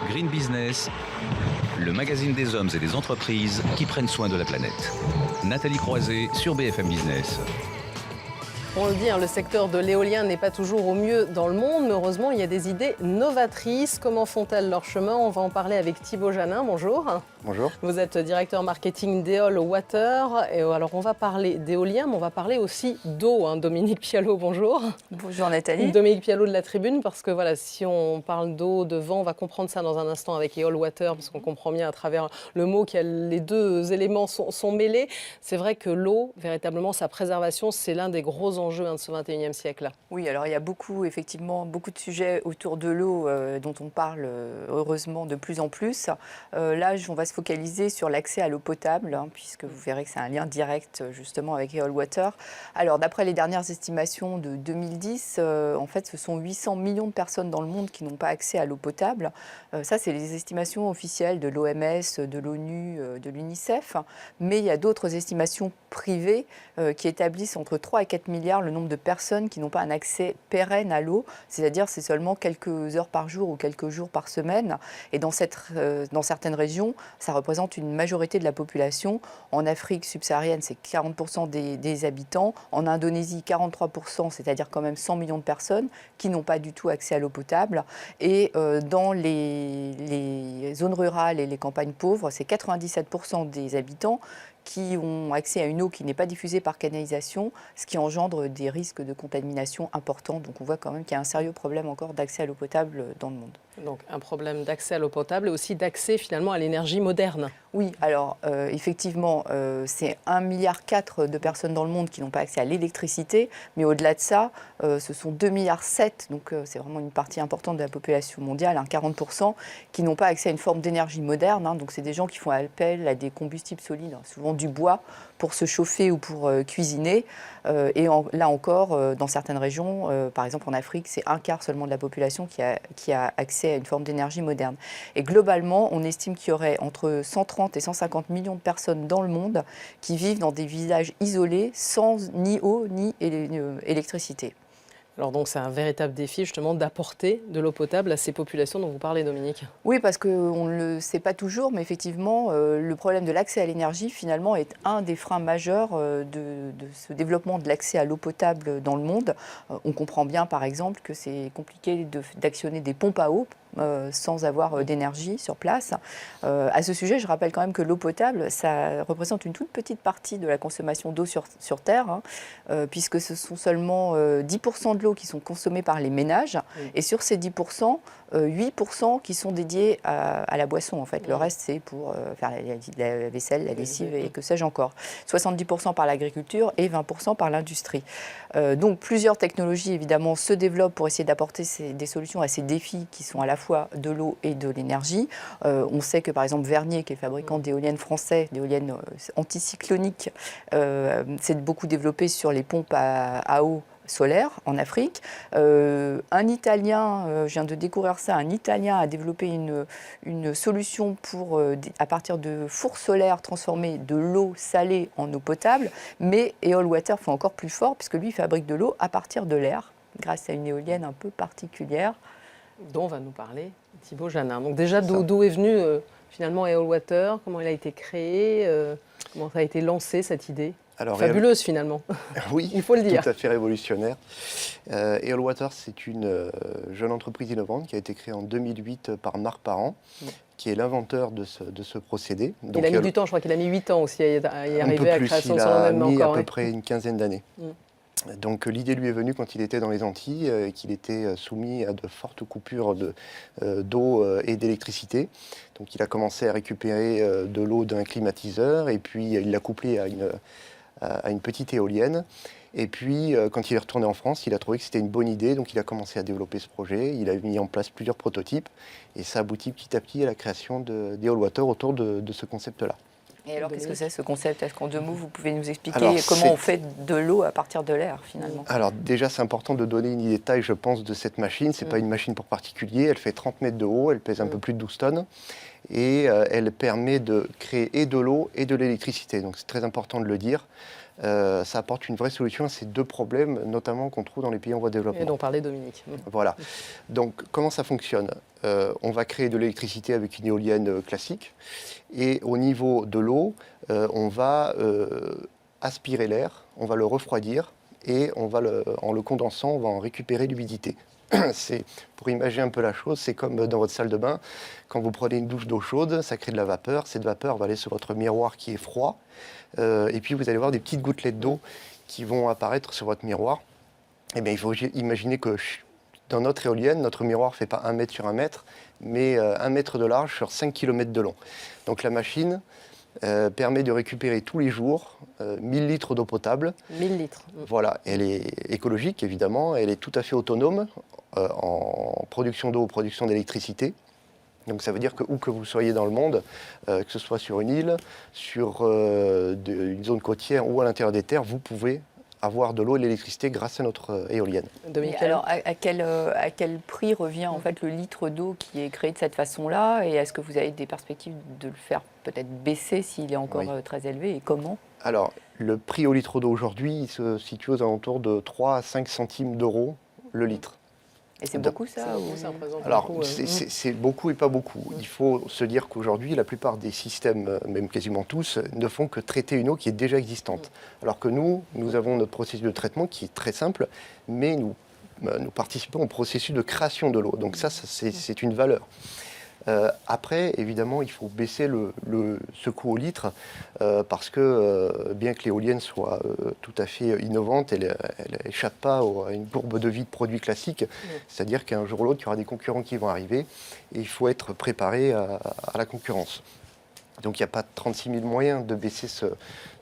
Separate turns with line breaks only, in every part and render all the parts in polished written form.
Green Business, le magazine des hommes et des entreprises qui prennent soin de la planète. Nathalie Croiset sur BFM Business.
On le dit, le secteur de l'éolien n'est pas toujours au mieux dans le monde, mais heureusement, il y a des idées novatrices. Comment font-elles leur chemin? On va en parler avec Thibaut Janin. Bonjour.
Bonjour.
Vous êtes directeur marketing d'Eol Water. Et alors, on va parler d'éolien, mais on va parler aussi d'eau. Dominique Pialot, bonjour.
Bonjour Nathalie.
Dominique Pialot de la Tribune, parce que voilà, si on parle d'eau, de vent, on va comprendre ça dans un instant avec Eol Water, parce qu'on comprend bien à travers le mot que les deux éléments sont mêlés. C'est vrai que l'eau, véritablement, sa préservation, c'est l'un des gros enjeux de ce 21e siècle.
Oui, alors il y a effectivement beaucoup de sujets autour de l'eau dont on parle heureusement de plus en plus. Là, on va se focaliser sur l'accès à l'eau potable, puisque vous verrez que c'est un lien direct justement avec Eol Water. Alors, d'après les dernières estimations de 2010, en fait, ce sont 800 millions de personnes dans le monde qui n'ont pas accès à l'eau potable. Ça, c'est les estimations officielles de l'OMS, de l'ONU, de l'UNICEF. Mais il y a d'autres estimations privées qui établissent entre 3 et 4 milliards le nombre de personnes qui n'ont pas un accès pérenne à l'eau, c'est-à-dire c'est seulement quelques heures par jour ou quelques jours par semaine. Et dans certaines régions, ça représente une majorité de la population. En Afrique subsaharienne, c'est 40% des habitants. En Indonésie, 43%, c'est-à-dire quand même 100 millions de personnes qui n'ont pas du tout accès à l'eau potable. Et dans les zones rurales et les campagnes pauvres, c'est 97% des habitants qui ont accès à une eau qui n'est pas diffusée par canalisation, ce qui engendre des risques de contamination importants. Donc on voit quand même qu'il y a un sérieux problème encore d'accès à l'eau potable dans le monde.
Donc un problème d'accès à l'eau potable et aussi d'accès finalement à l'énergie moderne.
Oui, alors effectivement, c'est 1,4 milliard de personnes dans le monde qui n'ont pas accès à l'électricité, mais au-delà de ça, ce sont 2,7 milliards, donc c'est vraiment une partie importante de la population mondiale, 40%, qui n'ont pas accès à une forme d'énergie moderne. Donc c'est des gens qui font appel à des combustibles solides, souvent du bois, pour se chauffer ou pour cuisiner. Là encore, dans certaines régions, par exemple en Afrique, c'est un quart seulement de la population qui a accès à une forme d'énergie moderne. Et globalement, on estime qu'il y aurait entre 130 et 150 millions de personnes dans le monde qui vivent dans des villages isolés sans ni eau ni électricité.
Alors donc c'est un véritable défi justement d'apporter de l'eau potable à ces populations dont vous parlez, Dominique.
Oui, parce qu'on ne le sait pas toujours, mais effectivement, le problème de l'accès à l'énergie, finalement, est un des freins majeurs de ce développement de l'accès à l'eau potable dans le monde. On comprend bien, par exemple, que c'est compliqué d'actionner des pompes à eau sans avoir d'énergie sur place. À ce sujet, je rappelle quand même que l'eau potable, ça représente une toute petite partie de la consommation d'eau sur Terre, puisque ce sont seulement 10% de l'eau qui sont consommées par les ménages. Oui. Et sur ces 10%, 8% qui sont dédiés à la boisson, en fait. Le reste, c'est pour faire la vaisselle, la lessive et que sais-je encore. 70% par l'agriculture et 20% par l'industrie. Donc, plusieurs technologies, évidemment, se développent pour essayer d'apporter des solutions à ces défis qui sont à la fois de l'eau et de l'énergie. On sait que, par exemple, Vernier, qui est le fabricant d'éoliennes français, d'éoliennes anticycloniques, s'est beaucoup développé sur les pompes à eau solaire en Afrique. Un Italien, je viens de découvrir ça, un Italien a développé une solution pour, à partir de fours solaires, transformer de l'eau salée en eau potable. Mais Eol Water fait encore plus fort, puisque lui fabrique de l'eau à partir de l'air, grâce à une éolienne un peu particulière.
Dont va nous parler Thibaut Janin. Donc déjà, d'où est venu finalement Eol Water? Comment il a été créé? Comment ça a été lancé, cette idée? Alors, fabuleuse finalement,
oui,
il faut le dire.
Tout à fait révolutionnaire. Eol Water, c'est une jeune entreprise innovante qui a été créée en 2008 par Marc Parent, qui est l'inventeur de ce procédé.
Donc, il a mis du temps, je crois qu'il a mis 8 ans aussi à y arriver à la création de son
Il a mis à peu près une quinzaine d'années. Donc l'idée lui est venue quand il était dans les Antilles, qu'il était soumis à de fortes coupures d'eau et d'électricité. Donc il a commencé à récupérer de l'eau d'un climatiseur et puis il l'a couplé à une petite éolienne. Et puis, quand il est retourné en France, il a trouvé que c'était une bonne idée, donc il a commencé à développer ce projet. Il a mis en place plusieurs prototypes et ça aboutit petit à petit à la création d'Eol Water autour de ce concept-là.
Et alors, qu'est-ce que c'est ce concept? Est-ce qu'en 2 mots, vous pouvez nous expliquer comment on fait de l'eau à partir de l'air, finalement?
Alors, déjà, c'est important de donner une idée de taille, je pense, de cette machine. Ce n'est pas une machine pour particuliers. Elle fait 30 mètres de haut, elle pèse un peu plus de 12 tonnes. Et elle permet de créer et de l'eau et de l'électricité. Donc, c'est très important de le dire. ça apporte une vraie solution à ces deux problèmes, notamment qu'on trouve dans les pays en voie de développement.
Et dont parlait Dominique.
Voilà. Donc, comment ça fonctionne? On va créer de l'électricité avec une éolienne classique. Et au niveau de l'eau, on va aspirer l'air, on va le refroidir et en le condensant, on va en récupérer l'humidité. Pour imaginer un peu la chose, c'est comme dans votre salle de bain, quand vous prenez une douche d'eau chaude, ça crée de la vapeur, cette vapeur va aller sur votre miroir qui est froid, et puis vous allez voir des petites gouttelettes d'eau qui vont apparaître sur votre miroir. Eh bien, il faut imaginer que dans notre éolienne, notre miroir ne fait pas 1 mètre sur 1 mètre, mais 1 mètre de large sur 5 km de long. Donc la machine permet de récupérer tous les jours 1000 litres d'eau potable.
1000 litres.
Voilà, elle est écologique évidemment, elle est tout à fait autonome en production d'eau, production d'électricité. Donc ça veut dire que où que vous soyez dans le monde, que ce soit sur une île, sur une zone côtière ou à l'intérieur des terres, vous pouvez avoir de l'eau et de l'électricité grâce à notre éolienne.
Alors, à quel prix revient en fait le litre d'eau qui est créé de cette façon-là? Et est-ce que vous avez des perspectives de le faire peut-être baisser s'il est encore très élevé? Et comment?
Alors, le prix au litre d'eau aujourd'hui, il se situe aux alentours de 3 à 5 centimes d'euros le litre.
Et c'est beaucoup ça?
Ça représente
Alors,
beaucoup,
c'est beaucoup et pas beaucoup. Il faut se dire qu'aujourd'hui, la plupart des systèmes, même quasiment tous, ne font que traiter une eau qui est déjà existante. Alors que nous avons notre processus de traitement qui est très simple, mais nous participons au processus de création de l'eau. Donc ça c'est une valeur. Après, évidemment, il faut baisser ce coût au litre parce que bien que l'éolienne soit tout à fait innovante, elle n'échappe pas à une courbe de vie de produits classiques. C'est-à-dire qu'un jour ou l'autre, il y aura des concurrents qui vont arriver et il faut être préparé à la concurrence. Donc il n'y a pas 36 000 moyens de baisser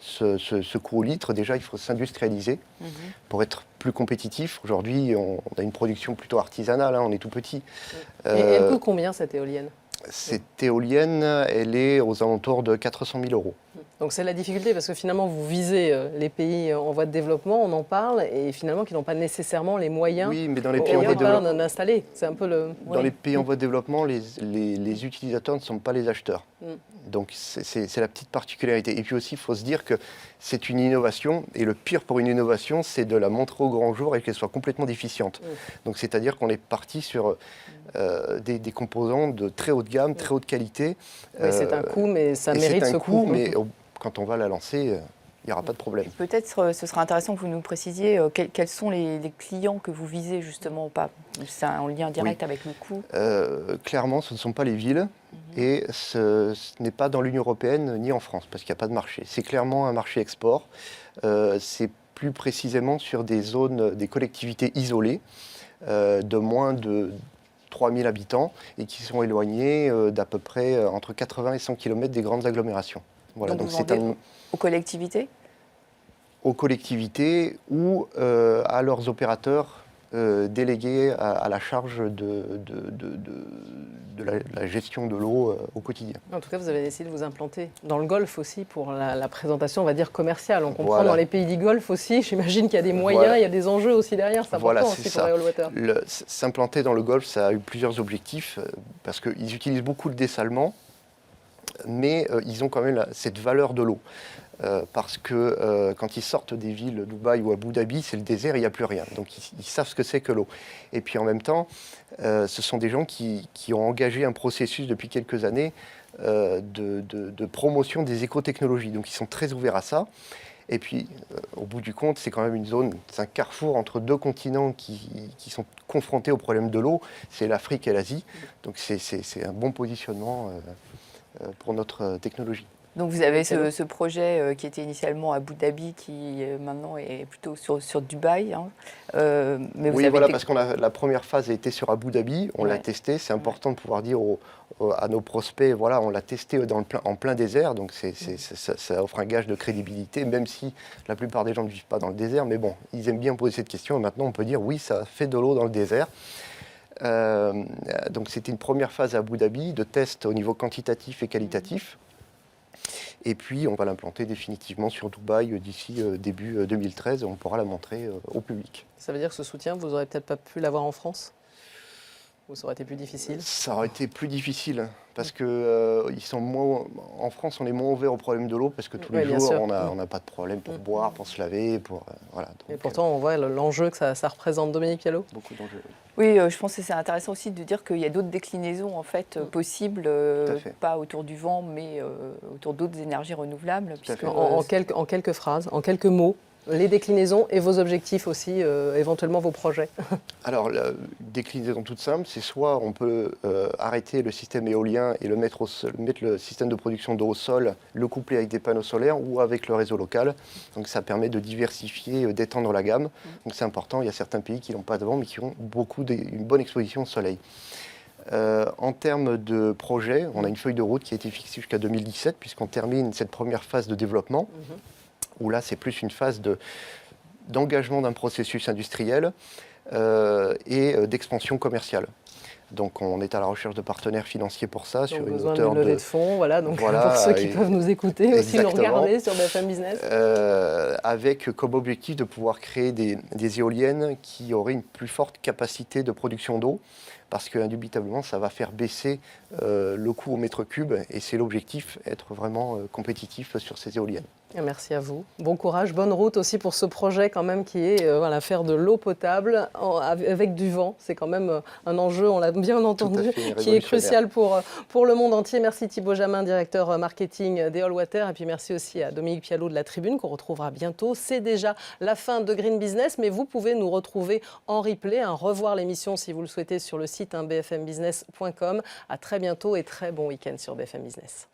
ce coût au litre. Déjà, il faut s'industrialiser pour être plus compétitif. Aujourd'hui, on a une production plutôt artisanale, on est tout petit.
Et elle coûte combien cette éolienne?
Cette éolienne, elle est aux alentours de 400 000 euros.
Donc c'est la difficulté parce que finalement vous visez les pays en voie de développement, on en parle, et finalement qui n'ont pas nécessairement les moyens
mais dans les pays en voie de développement,
d'installer. C'est un peu le...
Dans les pays en voie de développement, les utilisateurs ne sont pas les acheteurs. Donc c'est la petite particularité. Et puis aussi, il faut se dire que c'est une innovation, et le pire pour une innovation, c'est de la montrer au grand jour et qu'elle soit complètement déficiente. Donc c'est-à-dire qu'on est parti sur des composants de très haute gamme, très haute qualité.
Oui, c'est un coût, mais ça mérite ce coût.
Mais quand on va la lancer, il n'y aura pas de problème.
Peut-être ce serait intéressant que vous nous précisiez quels sont les clients que vous visez justement, pas c'est en lien direct avec le coût.
Clairement, ce ne sont pas les villes et ce n'est pas dans l'Union européenne ni en France parce qu'il n'y a pas de marché. C'est clairement un marché export. C'est plus précisément sur des zones, des collectivités isolées de moins de 3000 habitants et qui sont éloignées d'à peu près entre 80 et 100 km des grandes agglomérations. Voilà,
donc c'est aux collectivités?
Aux collectivités ou à leurs opérateurs délégués à la charge de la gestion de l'eau au quotidien.
En tout cas, vous avez décidé de vous implanter dans le Golfe aussi pour la présentation, on va dire, commerciale. On comprend dans les pays du Golfe aussi, j'imagine qu'il y a des moyens, il y a des enjeux aussi derrière, c'est important aussi pour Eol Water.
S'implanter dans le Golfe, ça a eu plusieurs objectifs, parce qu'ils utilisent beaucoup le dessalement, mais ils ont quand même cette valeur de l'eau. Parce que quand ils sortent des villes, Dubaï ou Abu Dhabi, c'est le désert, il n'y a plus rien. Donc ils savent ce que c'est que l'eau. Et puis en même temps, ce sont des gens qui ont engagé un processus depuis quelques années de promotion des écotechnologies. Donc ils sont très ouverts à ça. Et puis, au bout du compte, c'est quand même une zone, c'est un carrefour entre deux continents qui sont confrontés au problème de l'eau. C'est l'Afrique et l'Asie. Donc c'est un bon positionnement pour notre technologie.
Donc vous avez ce projet qui était initialement à Abu Dhabi, qui maintenant est plutôt sur Dubaï. Hein.
Mais oui, voilà, parce que la première phase a été sur Abu Dhabi, on l'a testé. C'est important de pouvoir dire à nos prospects, voilà, on l'a testé en plein désert, donc ça offre un gage de crédibilité, même si la plupart des gens ne vivent pas dans le désert. Mais bon, ils aiment bien poser cette question, et maintenant on peut dire oui, ça fait de l'eau dans le désert. Donc c'était une première phase à Abu Dhabi de test au niveau quantitatif et qualitatif. Et puis, on va l'implanter définitivement sur Dubaï d'ici début 2013. On pourra la montrer au public.
Ça veut dire que ce soutien, vous n'aurez peut-être pas pu l'avoir en France? Ou ça aurait été plus difficile?
Ça aurait été plus difficile parce que ils sont moins, en France, on est moins ouvert au problème de l'eau, parce que tous les jours, on n'a pas de problème pour boire, pour se laver, voilà. Donc,
et pourtant, on voit l'enjeu que ça représente. Dominique Pialot.
beaucoup d'enjeux.
Oui, je pense que c'est intéressant aussi de dire qu'il y a d'autres déclinaisons en fait possibles, pas autour du vent, mais autour d'autres énergies renouvelables.
En quelques phrases, en quelques mots, les déclinaisons et vos objectifs aussi, éventuellement vos projets.
Alors, la déclinaison toute simple, c'est soit on peut arrêter le système éolien et mettre le système de production d'eau au sol, le coupler avec des panneaux solaires ou avec le réseau local. Donc ça permet de diversifier, d'étendre la gamme. Donc c'est important, il y a certains pays qui n'ont pas de vent mais qui ont une bonne exposition au soleil. En termes de projet, on a une feuille de route qui a été fixée jusqu'à 2017 puisqu'on termine cette première phase de développement. Où là, c'est plus une phase d'engagement d'un processus industriel et d'expansion commerciale. Donc, on est à la recherche de partenaires financiers pour ça, sur une hauteur
de levée de fonds, voilà, donc pour ceux qui peuvent nous écouter, aussi nous regarder sur BFM Business.
Avec comme objectif de pouvoir créer des éoliennes qui auraient une plus forte capacité de production d'eau, parce que indubitablement, ça va faire baisser le coût au mètre cube, et c'est l'objectif, être vraiment compétitif sur ces éoliennes.
Merci à vous. Bon courage, bonne route aussi pour ce projet quand même qui est faire de l'eau potable avec du vent. C'est quand même un enjeu, on l'a bien entendu, qui est crucial pour le monde entier. Merci Thibaut Jamin, directeur marketing d'Eol Water. Et puis merci aussi à Dominique Pialot de la Tribune qu'on retrouvera bientôt. C'est déjà la fin de Green Business, mais vous pouvez nous retrouver en replay, revoir l'émission si vous le souhaitez sur le site bfmbusiness.com. À très bientôt et très bon week-end sur BFM Business.